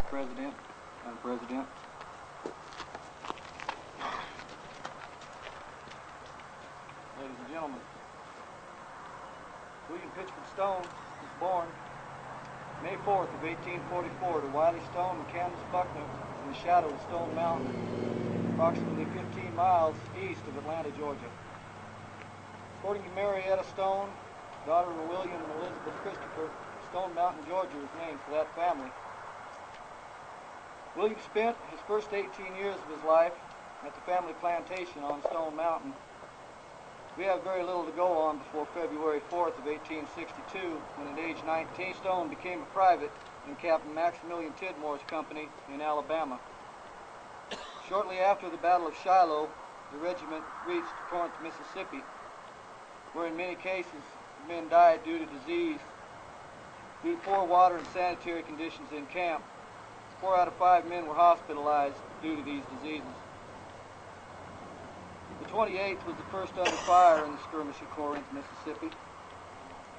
President, Madam President. Ladies and gentlemen, William Pitchford Stone was born May 4th of 1844 to Wiley Stone and Candice Buckner in the shadow of Stone Mountain, approximately 15 miles east of Atlanta, Georgia. According to Marietta Stone, daughter of William and Elizabeth Christopher, Stone Mountain, Georgia is named for that family. William spent his first 18 years of his life at the family plantation on Stone Mountain. We have very little to go on before February 4th of 1862, when at age 19, Stone became a private in Captain Maxmillian Tidmore's company in Alabama. Shortly after the Battle of Shiloh, the regiment reached Corinth, Mississippi, where in many cases men died due to disease. Due to poor water and sanitary conditions in camp, 4 out of 5 men were hospitalized due to these diseases. The 28th was the first under fire in the skirmish at Corinth, Mississippi,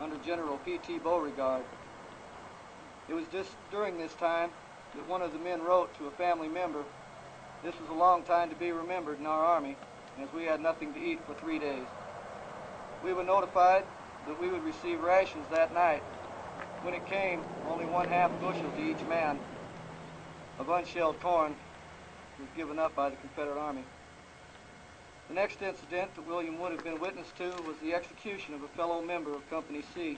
under General P.T. Beauregard. It was just during this time that one of the men wrote to a family member, "This was a long time to be remembered in our army, as we had nothing to eat for 3 days. We were notified that we would receive rations that night. When it came, only 1/2 bushel to each man of unshelled corn was given up by the Confederate Army." The next incident that William would have been witness to was the execution of a fellow member of Company C.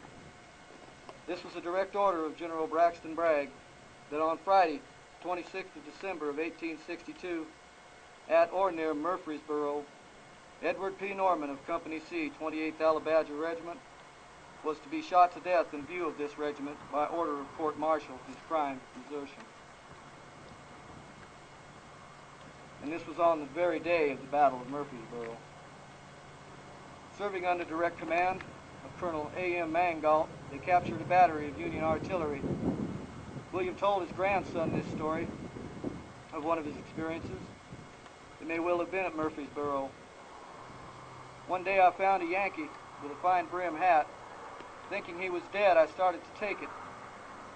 This was a direct order of General Braxton Bragg that on Friday, 26th of December of 1862, at or near Murfreesboro, Edward P. Norman of Company C, 28th Alabama Regiment, was to be shot to death in view of this regiment by order of court-martial, his crime, desertion. And this was on the very day of the Battle of Murfreesboro. Serving under direct command of Colonel A.M. Mangault, they captured a battery of Union artillery. William told his grandson this story of one of his experiences. It may well have been at Murfreesboro. "One day I found a Yankee with a fine brim hat. Thinking he was dead, I started to take it.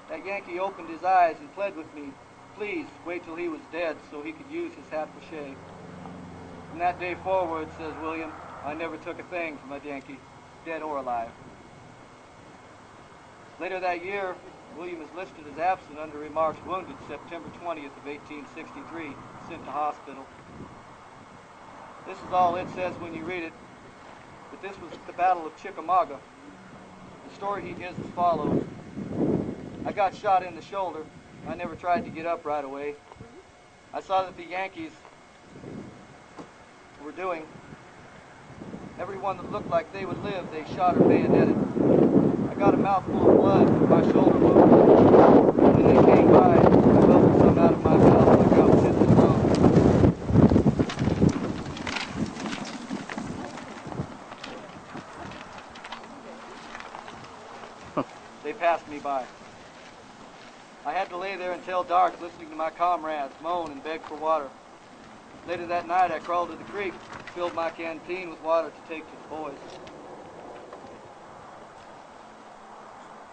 That Yankee opened his eyes and pled with me, please wait till he was dead so he could use his hat for shade. From that day forward," says William, "I never took a thing from a Yankee, dead or alive." Later that year, William is listed as absent under remarks wounded September 20th of 1863, sent to hospital. This is all it says when you read it, but this was at the Battle of Chicamauga. The story he gives as follows: "I got shot in the shoulder. I never tried to get up right away. I saw that the Yankees were doing. Everyone that looked like they would live, they shot or bayoneted. I got a mouthful of blood from my shoulder wound. When they came by, I belted some out of my mouth like I was hitting the drum." They passed me by. I had to lay there until dark, listening to my comrades moan and beg for water. Later that night, I crawled to the creek, filled my canteen with water to take to the boys.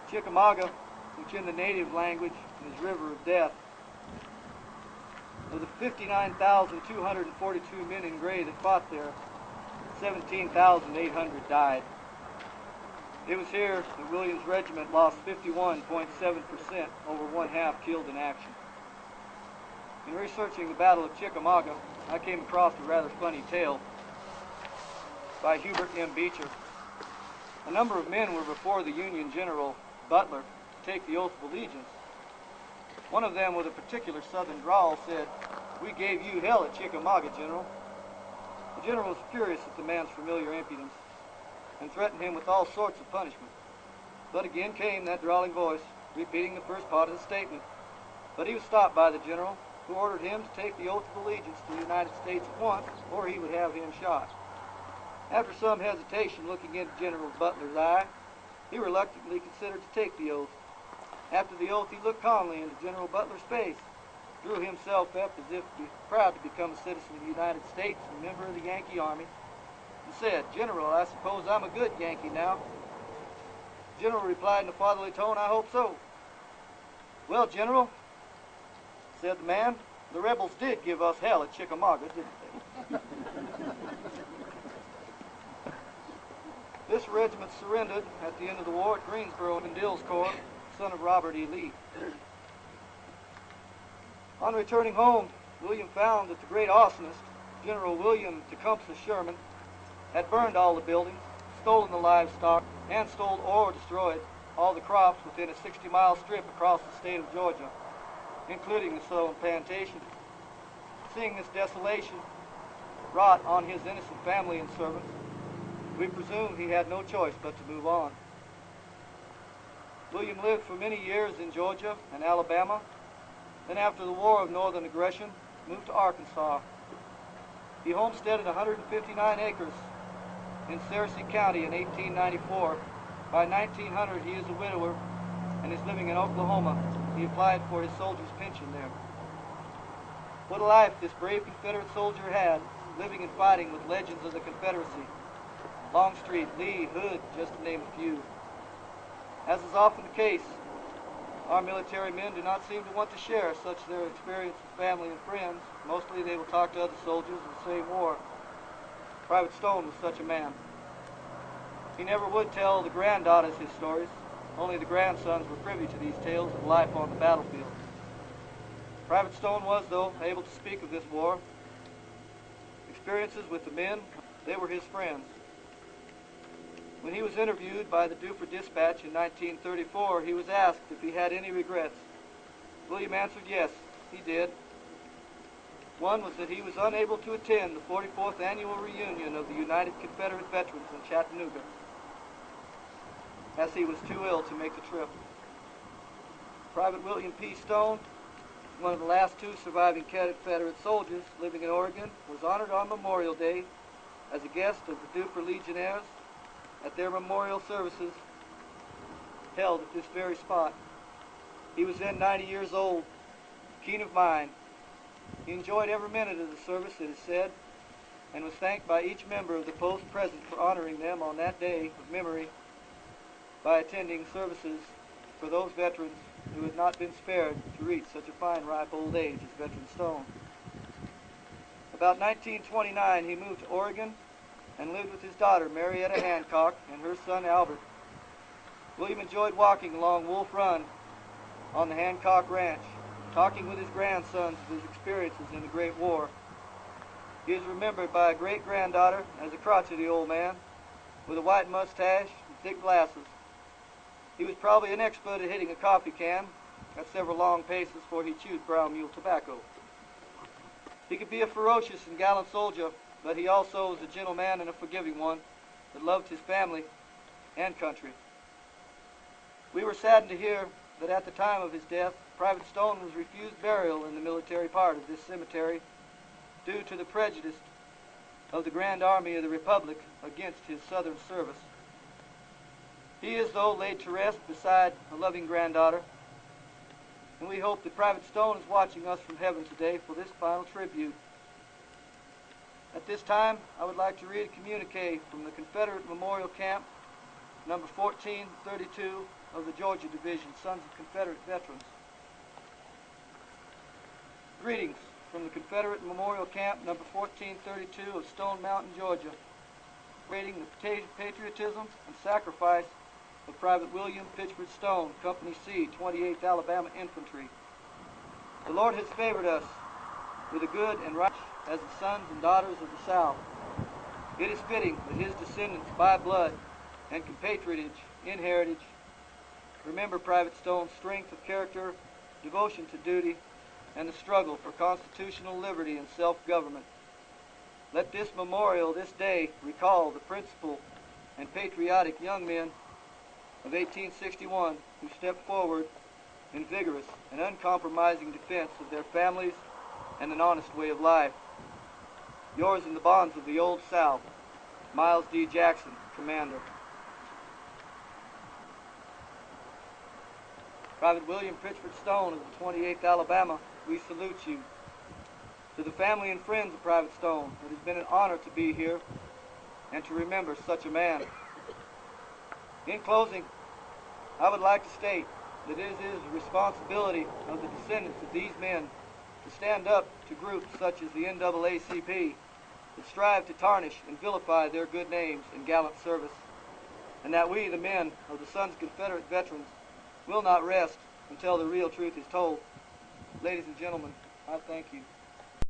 Chicamauga, which in the native language is River of Death. Of the 59,242 men in gray that fought there, 17,800 died. It was here that William's regiment lost 51.7%, over 1/2 killed in action. In researching the Battle of Chicamauga, I came across a rather funny tale by Hubert M. Beecher. A number of men were before the Union General Butler to take the oath of allegiance. One of them, with a particular southern drawl, said, "We gave you hell at Chicamauga, General." The general was furious at the man's familiar impudence and threatened him with all sorts of punishment. But again came that drawling voice, repeating the first part of the statement. But he was stopped by the general, who ordered him to take the oath of allegiance to the United States at once, or he would have him shot. After some hesitation, looking into General Butler's eye, he reluctantly considered to take the oath. After the oath, he looked calmly into General Butler's face, drew himself up as if proud to become a citizen of the United States and a member of the Yankee Army, and said, "General, I suppose I'm a good Yankee now." The general replied in a fatherly tone, "I hope so." "Well, General, Said the man, the rebels did give us hell at Chicamauga, didn't they? This regiment surrendered at the end of the war at Greensboro in Dill's Corps, son of Robert E. Lee. On returning home, William found that the great arsonist, General William Tecumseh Sherman, had burned all the buildings, stolen the livestock, and stole or destroyed all the crops within a 60-mile strip across the state of Georgia, including the southern plantation. Seeing this desolation wrought on his innocent family and servants, we presume he had no choice but to move on. William lived for many years in Georgia and Alabama, then after the War of Northern Aggression, moved to Arkansas. He homesteaded 159 acres in Searcy County in 1894. By 1900, he is a widower and is living in Oklahoma. He applied for his soldier's pension there. What a life this brave Confederate soldier had, living and fighting with legends of the Confederacy. Longstreet, Lee, Hood, just to name a few. As is often the case, our military men do not seem to want to share such their experience with family and friends. Mostly they will talk to other soldiers of the same war. Private Stone was such a man. He never would tell the granddaughters his stories. Only the grandsons were privy to these tales of life on the battlefield. Private Stone was, though, able to speak of this war. Experiences with the men, they were his friends. When he was interviewed by the Dufur Dispatch in 1934, he was asked if he had any regrets. William answered yes, he did. One was that he was unable to attend the 44th annual reunion of the United Confederate Veterans in Chattanooga, as he was too ill to make the trip. Private William P. Stone, one of the last two surviving Confederate soldiers living in Oregon, was honored on Memorial Day as a guest of the Dufur Legionnaires at their memorial services held at this very spot. He was then 90 years old, keen of mind. He enjoyed every minute of the service, it is said, and was thanked by each member of the post present for honoring them on that day of memory by attending services for those veterans who had not been spared to reach such a fine, ripe old age as Veteran Stone. About 1929, he moved to Oregon and lived with his daughter, Marietta Hancock, and her son, Albert. William enjoyed walking along Wolf Run on the Hancock Ranch, talking with his grandsons of his experiences in the Great War. He is remembered by a great-granddaughter as a crotchety old man with a white mustache and thick glasses. He was probably an expert at hitting a coffee can at several long paces before he chewed brown mule tobacco. He could be a ferocious and gallant soldier, but he also was a gentleman and a forgiving one that loved his family and country. We were saddened to hear that at the time of his death, Private Stone was refused burial in the military part of this cemetery due to the prejudice of the Grand Army of the Republic against his Southern service. He is, though, laid to rest beside a loving granddaughter, and we hope that Private Stone is watching us from heaven today for this final tribute. At this time, I would like to read a communique from the Confederate Memorial Camp, number 1432 of the Georgia Division, Sons of Confederate Veterans. Greetings from the Confederate Memorial Camp, number 1432 of Stone Mountain, Georgia, celebrating the patriotism and sacrifice of Private William Pitchford Stone, Company C, 28th Alabama Infantry. The Lord has favored us with a good and righteous as the sons and daughters of the South. It is fitting that his descendants by blood and compatriotage in heritage remember Private Stone's strength of character, devotion to duty, and the struggle for constitutional liberty and self-government. Let this memorial this day recall the principled and patriotic young men of 1861 who stepped forward in vigorous and uncompromising defense of their families and an honest way of life. Yours in the bonds of the Old South, Miles D. Jackson, Commander. Private William Pitchford Stone of the 28th Alabama, we salute you. To the family and friends of Private Stone, it has been an honor to be here and to remember such a man. In closing, I would like to state that it is the responsibility of the descendants of these men to stand up to groups such as the NAACP that strive to tarnish and vilify their good names and gallant service, and that we, the men of the Sons of Confederate Veterans, will not rest until the real truth is told. Ladies and gentlemen, I thank you.